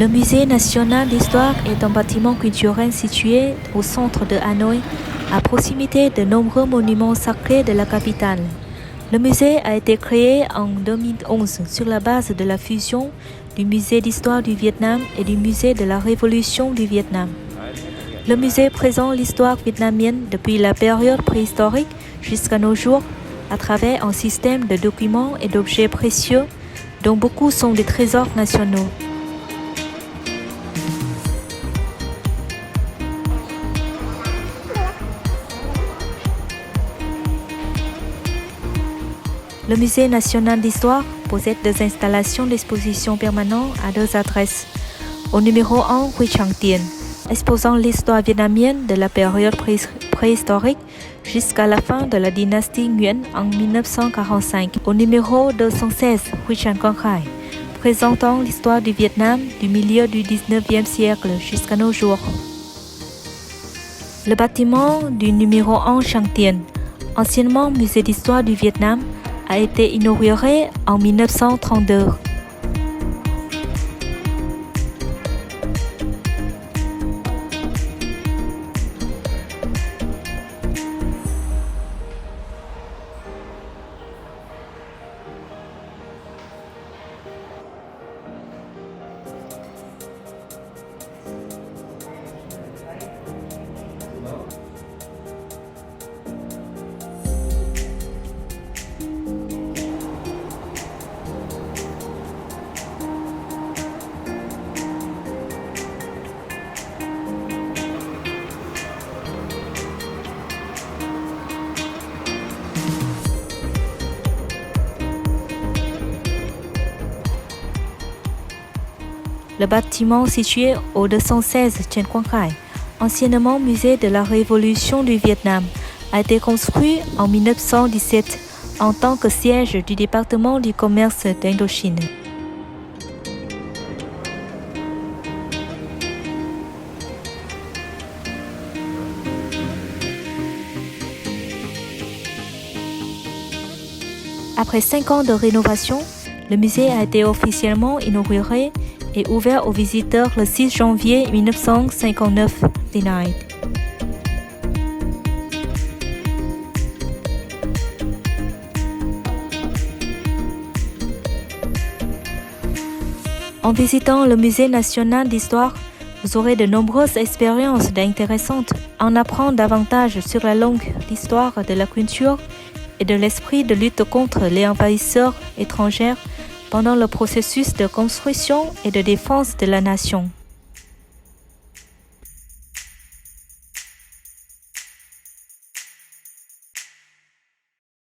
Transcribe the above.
Le Musée national d'histoire est un bâtiment culturel situé au centre de Hanoï, à proximité de nombreux monuments sacrés de la capitale. Le musée a été créé en 2011 sur la base de la fusion du Musée d'histoire du Vietnam et du Musée de la Révolution du Vietnam. Le musée présente l'histoire vietnamienne depuis la période préhistorique jusqu'à nos jours à travers un système de documents et d'objets précieux dont beaucoup sont des trésors nationaux. Le Musée national d'histoire possède des installations d'exposition permanentes à deux adresses. Au numéro 1 rue Tràng Tiền, exposant l'histoire vietnamienne de la période préhistorique jusqu'à la fin de la dynastie Nguyen en 1945. Au numéro 216 rue Trần Quang Khải, présentant l'histoire du Vietnam du milieu du 19e siècle jusqu'à nos jours. Le bâtiment du numéro 1 Tràng Tiền, anciennement Musée d'histoire du Vietnam, a été inauguré en 1932. Le bâtiment situé au 216 Trần Quang Khải, anciennement musée de la Révolution du Vietnam, a été construit en 1917 en tant que siège du département du commerce d'Indochine. Après 5 ans de rénovation, le musée a été officiellement inauguré et ouvert aux visiteurs le 6 janvier 1959. En visitant le Musée national d'histoire, vous aurez de nombreuses expériences intéressantes. En apprendre davantage sur la longue histoire de la culture et de l'esprit de lutte contre les envahisseurs étrangers pendant le processus de construction et de défense de la nation.